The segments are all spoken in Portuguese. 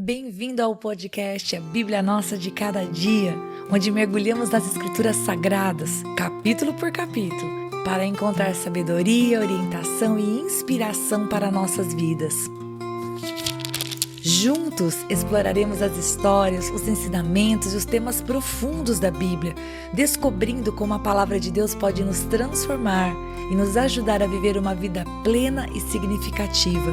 Bem-vindo ao podcast A Bíblia Nossa de Cada Dia, onde mergulhamos nas Escrituras Sagradas, capítulo por capítulo, para encontrar sabedoria, orientação e inspiração para nossas vidas. Juntos exploraremos as histórias, os ensinamentos e os temas profundos da Bíblia, descobrindo como a palavra de Deus pode nos transformar e nos ajudar a viver uma vida plena e significativa.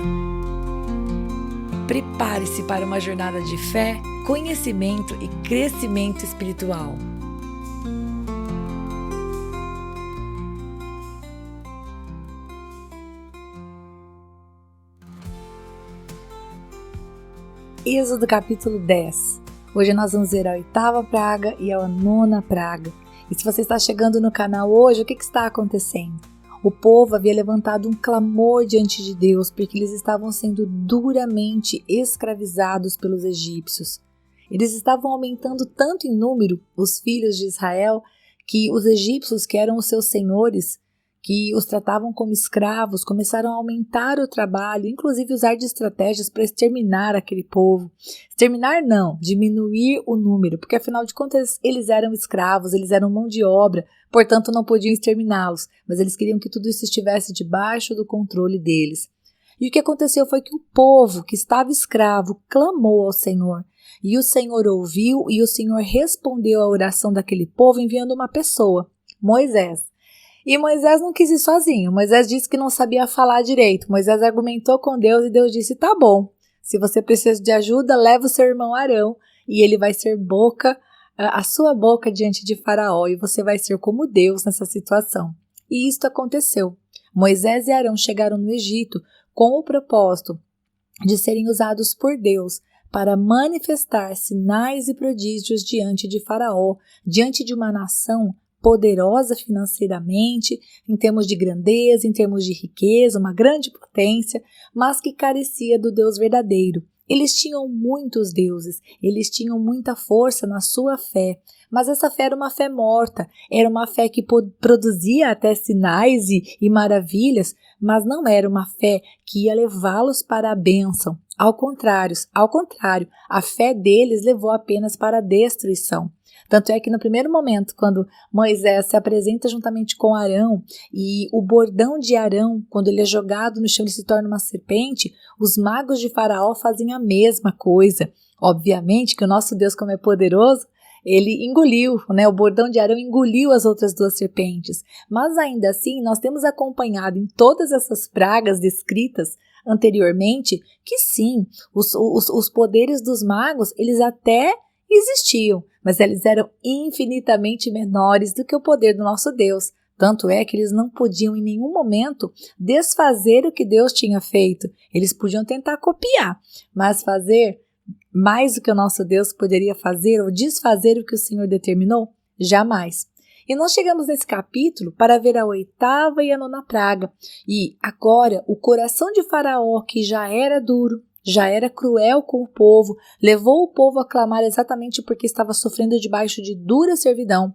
Prepare-se para uma jornada de fé, conhecimento e crescimento espiritual. Êxodo capítulo 10. Hoje nós vamos ver a 8ª praga e a 9ª praga. E se você está chegando no canal hoje, o que está acontecendo? O povo havia levantado um clamor diante de Deus porque eles estavam sendo duramente escravizados pelos egípcios. Eles estavam aumentando tanto em número, os filhos de Israel, que os egípcios, que eram os seus senhores, que os tratavam como escravos, começaram a aumentar o trabalho, inclusive usar de estratégias para exterminar aquele povo. Exterminar não, diminuir o número, porque afinal de contas eles eram escravos, eles eram mão de obra, portanto não podiam exterminá-los, mas eles queriam que tudo isso estivesse debaixo do controle deles. E o que aconteceu foi que o povo que estava escravo clamou ao Senhor, e o Senhor ouviu e o Senhor respondeu à oração daquele povo enviando uma pessoa, Moisés. E Moisés não quis ir sozinho, Moisés disse que não sabia falar direito, Moisés argumentou com Deus e Deus disse, tá bom, se você precisa de ajuda, leva o seu irmão Arão e ele vai ser a sua boca diante de Faraó e você vai ser como Deus nessa situação. E isto aconteceu. Moisés e Arão chegaram no Egito com o propósito de serem usados por Deus para manifestar sinais e prodígios diante de Faraó, diante de uma nação poderosa financeiramente, em termos de grandeza, em termos de riqueza, uma grande potência, mas que carecia do Deus verdadeiro. Eles tinham muitos deuses, eles tinham muita força na sua fé, mas essa fé era uma fé morta, era uma fé que produzia até sinais e maravilhas, mas não era uma fé que ia levá-los para a bênção. Ao contrário, a fé deles levou apenas para a destruição. Tanto é que no primeiro momento, quando Moisés se apresenta juntamente com Arão e o bordão de Arão, quando ele é jogado no chão, ele se torna uma serpente, os magos de Faraó fazem a mesma coisa. Obviamente que o nosso Deus, como é poderoso, ele engoliu, o bordão de Arão engoliu as outras duas serpentes. Mas ainda assim, nós temos acompanhado em todas essas pragas descritas anteriormente que sim, os poderes dos magos, eles até existiam, mas eles eram infinitamente menores do que o poder do nosso Deus. Tanto é que eles não podiam em nenhum momento desfazer o que Deus tinha feito. Eles podiam tentar copiar, mas fazer mais do que o nosso Deus poderia fazer ou desfazer o que o Senhor determinou? Jamais. E nós chegamos nesse capítulo para ver a 8ª e a 9ª praga. E agora o coração de Faraó, que já era duro, já era cruel com o povo, levou o povo a clamar exatamente porque estava sofrendo debaixo de dura servidão.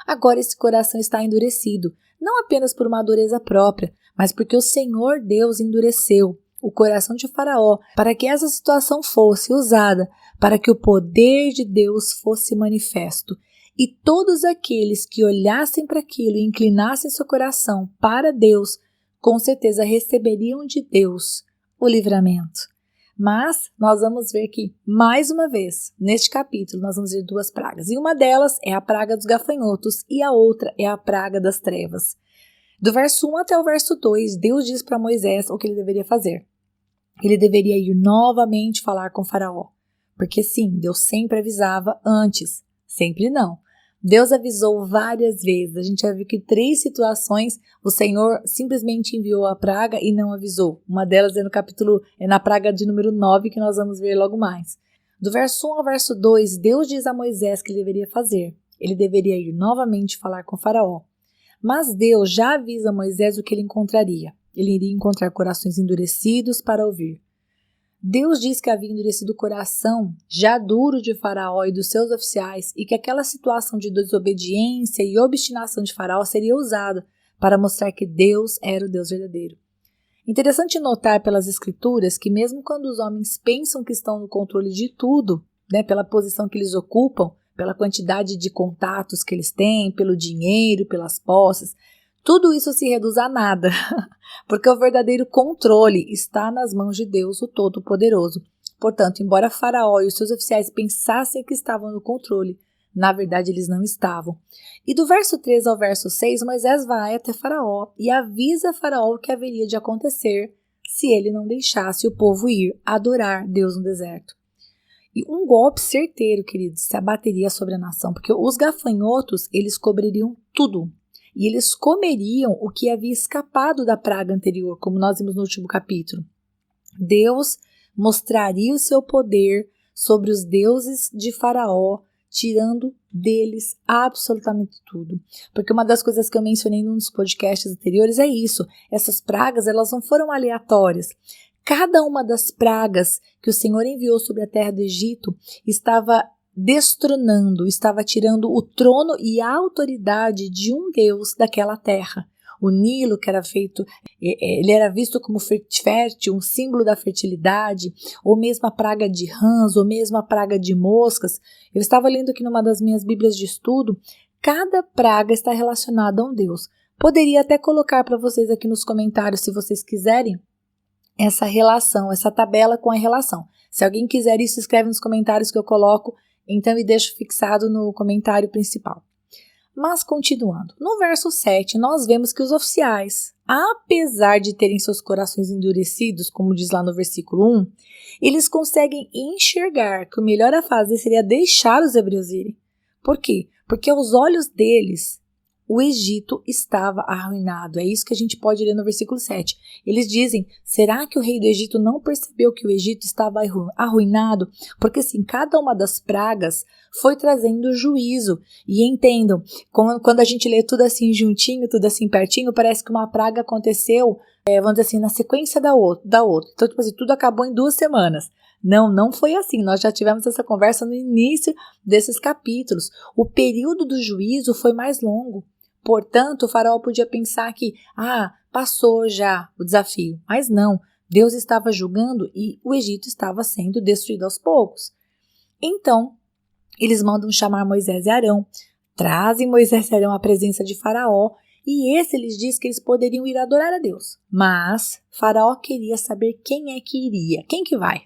Agora esse coração está endurecido, não apenas por uma dureza própria, mas porque o Senhor Deus endureceu o coração de Faraó para que essa situação fosse usada, para que o poder de Deus fosse manifesto. E todos aqueles que olhassem para aquilo e inclinassem seu coração para Deus, com certeza receberiam de Deus o livramento. Mas nós vamos ver que, mais uma vez, neste capítulo, nós vamos ver 2 pragas. E uma delas é a praga dos gafanhotos e a outra é a praga das trevas. Do verso 1 até o verso 2, Deus diz para Moisés o que ele deveria fazer. Ele deveria ir novamente falar com Faraó. Porque sim, Deus sempre avisava antes. Sempre não. Deus avisou várias vezes. A gente já viu que 3 situações o Senhor simplesmente enviou a praga e não avisou. Uma delas é na praga de número 9, que nós vamos ver logo mais. Do verso 1 ao verso 2, Deus diz a Moisés que ele deveria fazer. Ele deveria ir novamente falar com Faraó. Mas Deus já avisa a Moisés o que ele encontraria. Ele iria encontrar corações endurecidos para ouvir. Deus diz que havia endurecido o coração já duro de Faraó e dos seus oficiais e que aquela situação de desobediência e obstinação de Faraó seria usada para mostrar que Deus era o Deus verdadeiro. Interessante notar pelas escrituras que mesmo quando os homens pensam que estão no controle de tudo, né, pela posição que eles ocupam, pela quantidade de contatos que eles têm, pelo dinheiro, pelas posses, tudo isso se reduz a nada, porque o verdadeiro controle está nas mãos de Deus, o Todo-Poderoso. Portanto, embora Faraó e os seus oficiais pensassem que estavam no controle, na verdade eles não estavam. E do verso 3 ao verso 6, Moisés vai até Faraó e avisa Faraó o que haveria de acontecer se ele não deixasse o povo ir adorar Deus no deserto. E um golpe certeiro, queridos, se abateria sobre a nação, porque os gafanhotos, eles cobririam tudo. E eles comeriam o que havia escapado da praga anterior, como nós vimos no último capítulo. Deus mostraria o seu poder sobre os deuses de Faraó, tirando deles absolutamente tudo. Porque uma das coisas que eu mencionei nos podcasts anteriores é isso. Essas pragas, elas não foram aleatórias. Cada uma das pragas que o Senhor enviou sobre a terra do Egito estava destronando, estava tirando o trono e a autoridade de um Deus daquela terra. O Nilo, que era feito, ele era visto como fértil, um símbolo da fertilidade, ou mesmo a praga de rãs, ou mesmo a praga de moscas. Eu estava lendo aqui numa das minhas bíblias de estudo, cada praga está relacionada a um Deus. Poderia até colocar para vocês aqui nos comentários, se vocês quiserem, essa relação, essa tabela com a relação. Se alguém quiser isso, escreve nos comentários que eu coloco, então e deixo fixado no comentário principal. Mas continuando, no verso 7 nós vemos que os oficiais, apesar de terem seus corações endurecidos, como diz lá no versículo 1, eles conseguem enxergar que o melhor a fazer seria deixar os hebreus irem. Por quê? Porque aos olhos deles, o Egito estava arruinado. É isso que a gente pode ler no versículo 7. Eles dizem, será que o rei do Egito não percebeu que o Egito estava arruinado? Porque assim, cada uma das pragas foi trazendo juízo. E entendam, quando a gente lê tudo assim juntinho, tudo assim pertinho, parece que uma praga aconteceu, vamos dizer assim, na sequência da outra. Então, tipo assim, tudo acabou em 2 semanas. Não foi assim. Nós já tivemos essa conversa no início desses capítulos. O período do juízo foi mais longo. Portanto, o faraó podia pensar que, passou já o desafio. Mas não, Deus estava julgando e o Egito estava sendo destruído aos poucos. Então, eles mandam chamar Moisés e Arão, trazem Moisés e Arão à presença de Faraó, e esse lhes diz que eles poderiam ir adorar a Deus. Mas Faraó queria saber quem é que iria, quem que vai.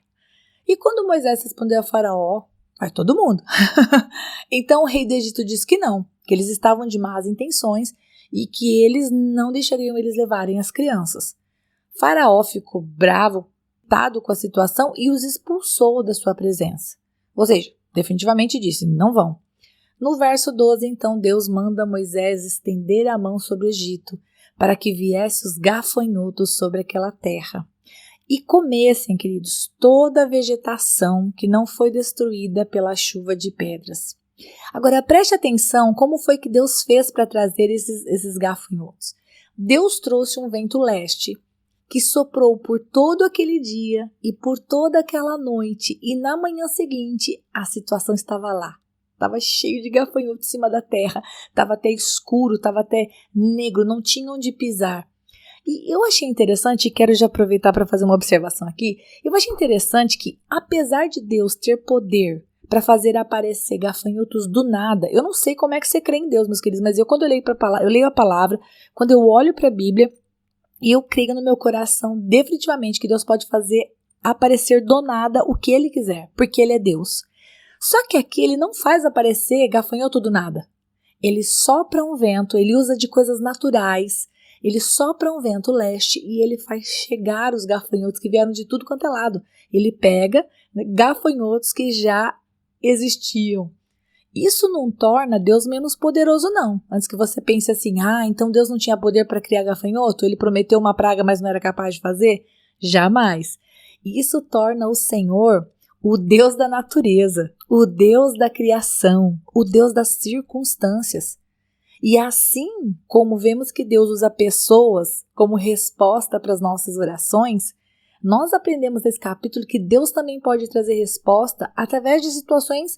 E quando Moisés respondeu a Faraó, vai todo mundo. Então o rei do Egito disse que não, que eles estavam de más intenções e que eles não deixariam eles levarem as crianças. Faraó ficou bravo, irritado com a situação e os expulsou da sua presença. Ou seja, definitivamente disse, não vão. No verso 12, então, Deus manda Moisés estender a mão sobre o Egito, para que viesse os gafanhotos sobre aquela terra. E comessem, queridos, toda a vegetação que não foi destruída pela chuva de pedras. Agora, preste atenção como foi que Deus fez para trazer esses gafanhotos. Deus trouxe um vento leste que soprou por todo aquele dia e por toda aquela noite, e na manhã seguinte a situação estava lá. Estava cheio de gafanhotos em cima da terra, estava até escuro, estava até negro, não tinha onde pisar. E eu achei interessante, e quero já aproveitar para fazer uma observação aqui, eu achei interessante que, apesar de Deus ter poder para fazer aparecer gafanhotos do nada, eu não sei como é que você crê em Deus, meus queridos, mas quando eu leio a palavra, quando eu olho para a Bíblia, e eu creio no meu coração definitivamente que Deus pode fazer aparecer do nada o que Ele quiser, porque Ele é Deus. Só que aqui Ele não faz aparecer gafanhoto do nada. Ele sopra um vento, Ele usa de coisas naturais, Ele sopra um vento leste e Ele faz chegar os gafanhotos que vieram de tudo quanto é lado. Ele pega gafanhotos que já existiam. Isso não torna Deus menos poderoso, não. Antes que você pense assim, então Deus não tinha poder para criar gafanhoto? Ele prometeu uma praga, mas não era capaz de fazer? Jamais. Isso torna o Senhor o Deus da natureza, o Deus da criação, o Deus das circunstâncias. E assim como vemos que Deus usa pessoas como resposta para as nossas orações, nós aprendemos nesse capítulo que Deus também pode trazer resposta através de situações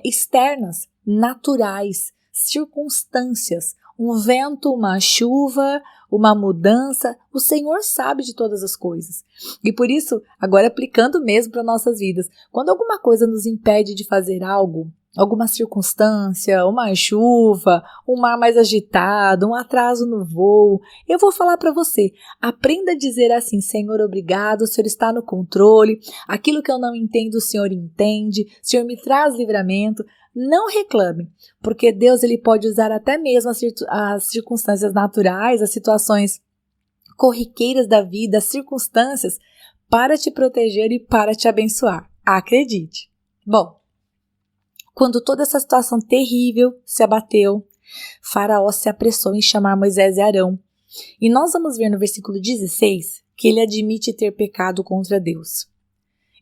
externas, naturais, circunstâncias, um vento, uma chuva, uma mudança. O Senhor sabe de todas as coisas. E por isso, agora aplicando mesmo para nossas vidas, quando alguma coisa nos impede de fazer algo, alguma circunstância, uma chuva, um mar mais agitado, um atraso no voo, eu vou falar para você, aprenda a dizer assim: Senhor, obrigado, o Senhor está no controle, aquilo que eu não entendo, o Senhor entende, o Senhor me traz livramento. Não reclame, porque Deus ele pode usar até mesmo as circunstâncias naturais, as situações corriqueiras da vida, as circunstâncias, para te proteger e para te abençoar. Acredite. Bom, quando toda essa situação terrível se abateu, Faraó se apressou em chamar Moisés e Arão. E nós vamos ver no versículo 16 que ele admite ter pecado contra Deus.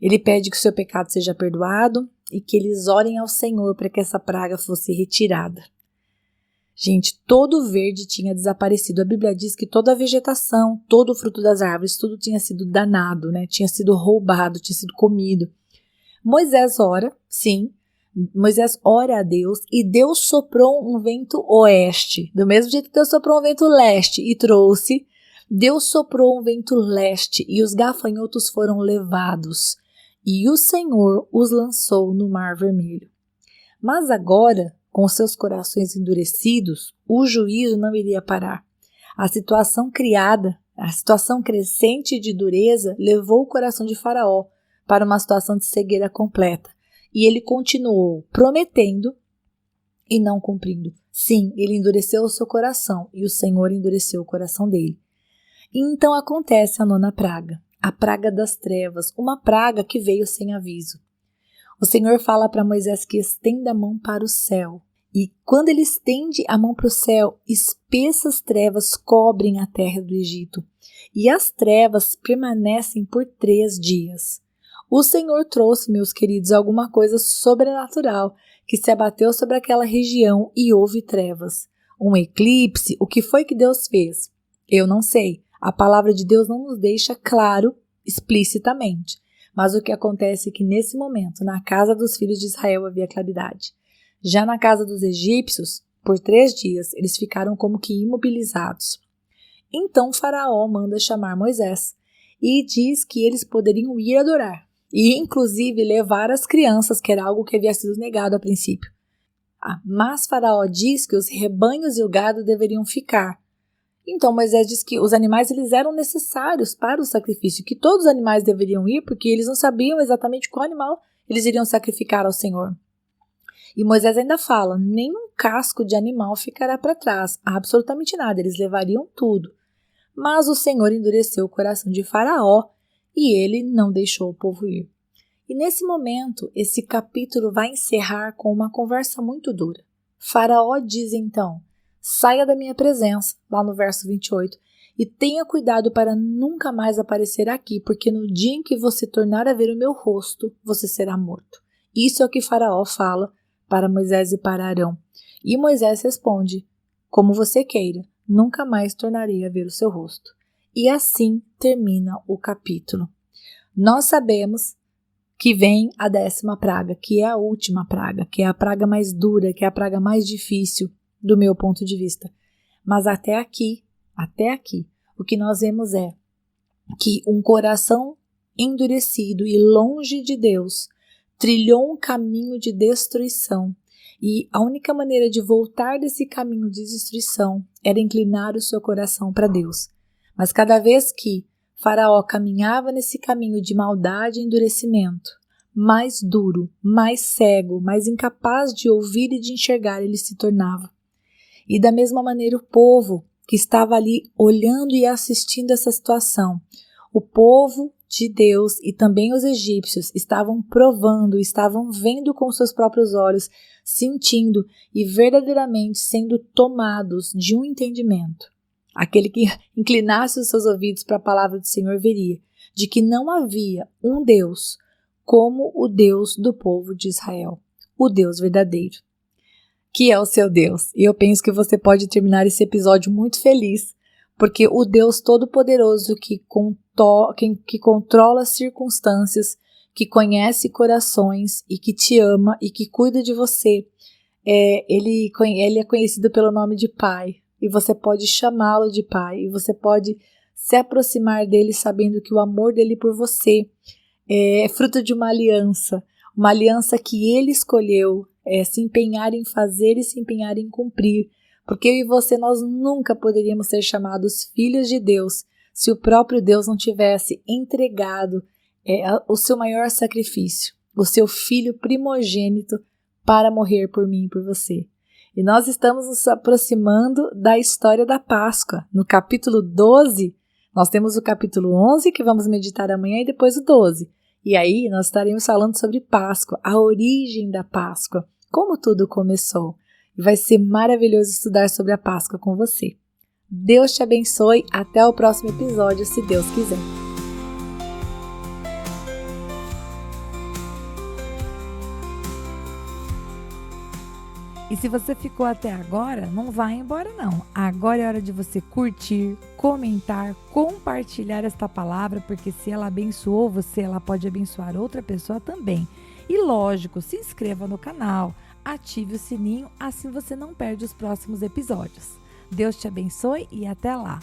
Ele pede que o seu pecado seja perdoado e que eles orem ao Senhor para que essa praga fosse retirada. Gente, todo o verde tinha desaparecido. A Bíblia diz que toda a vegetação, todo o fruto das árvores, tudo tinha sido danado, né? Tinha sido roubado, tinha sido comido. Moisés ora, sim, Moisés ora a Deus e Deus soprou um vento oeste. Do mesmo jeito que Deus soprou um vento leste e trouxe, Deus soprou um vento leste e os gafanhotos foram levados. E o Senhor os lançou no Mar Vermelho. Mas agora, com seus corações endurecidos, o juízo não iria parar. A situação criada, a situação crescente de dureza, levou o coração de Faraó para uma situação de cegueira completa. E ele continuou prometendo e não cumprindo. Sim, ele endureceu o seu coração e o Senhor endureceu o coração dele. E então acontece a 9ª praga. A praga das trevas, uma praga que veio sem aviso. O Senhor fala para Moisés que estenda a mão para o céu. E quando ele estende a mão para o céu, espessas trevas cobrem a terra do Egito. E as trevas permanecem por 3 dias. O Senhor trouxe, meus queridos, alguma coisa sobrenatural que se abateu sobre aquela região e houve trevas. Um eclipse, o que foi que Deus fez? Eu não sei. A palavra de Deus não nos deixa claro explicitamente, mas o que acontece é que nesse momento, na casa dos filhos de Israel havia claridade. Já na casa dos egípcios, por 3 dias, eles ficaram como que imobilizados. Então Faraó manda chamar Moisés e diz que eles poderiam ir adorar e inclusive levar as crianças, que era algo que havia sido negado a princípio. Mas Faraó diz que os rebanhos e o gado deveriam ficar. Então Moisés diz que os animais eles eram necessários para o sacrifício, que todos os animais deveriam ir, porque eles não sabiam exatamente qual animal eles iriam sacrificar ao Senhor. E Moisés ainda fala, nenhum casco de animal ficará para trás, absolutamente nada, eles levariam tudo. Mas o Senhor endureceu o coração de Faraó e ele não deixou o povo ir. E nesse momento, esse capítulo vai encerrar com uma conversa muito dura. Faraó diz então, saia da minha presença, lá no verso 28, e tenha cuidado para nunca mais aparecer aqui, porque no dia em que você tornar a ver o meu rosto, você será morto. Isso é o que Faraó fala para Moisés e para Arão. E Moisés responde, como você queira, nunca mais tornarei a ver o seu rosto. E assim termina o capítulo. Nós sabemos que vem a 10ª praga, que é a última praga, que é a praga mais dura, que é a praga mais difícil, do meu ponto de vista. Mas até aqui, o que nós vemos é que um coração endurecido e longe de Deus trilhou um caminho de destruição. E a única maneira de voltar desse caminho de destruição era inclinar o seu coração para Deus. Mas cada vez que Faraó caminhava nesse caminho de maldade e endurecimento, mais duro, mais cego, mais incapaz de ouvir e de enxergar ele se tornava. E da mesma maneira o povo que estava ali olhando e assistindo essa situação, o povo de Deus e também os egípcios estavam provando, estavam vendo com seus próprios olhos, sentindo e verdadeiramente sendo tomados de um entendimento. Aquele que inclinasse os seus ouvidos para a palavra do Senhor veria de que não havia um Deus como o Deus do povo de Israel, o Deus verdadeiro, que é o seu Deus. E eu penso que você pode terminar esse episódio muito feliz, porque o Deus Todo-Poderoso que controla as circunstâncias, que conhece corações e que te ama e que cuida de você, ele é conhecido pelo nome de Pai. e você pode chamá-lo de pai, e você pode se aproximar dele sabendo que o amor dele por você é fruto de uma aliança que ele escolheu se empenhar em fazer e se empenhar em cumprir, porque eu e você, nós nunca poderíamos ser chamados filhos de Deus se o próprio Deus não tivesse entregado o seu maior sacrifício, o seu filho primogênito para morrer por mim e por você. E nós estamos nos aproximando da história da Páscoa. No capítulo 12, nós temos o capítulo 11, que vamos meditar amanhã, e depois o 12. E aí nós estaremos falando sobre Páscoa, a origem da Páscoa, como tudo começou. E vai ser maravilhoso estudar sobre a Páscoa com você. Deus te abençoe. Até o próximo episódio, se Deus quiser. E se você ficou até agora, não vai embora não. Agora é hora de você curtir, comentar, compartilhar esta palavra, porque se ela abençoou você, ela pode abençoar outra pessoa também. E lógico, se inscreva no canal, ative o sininho, assim você não perde os próximos episódios. Deus te abençoe e até lá!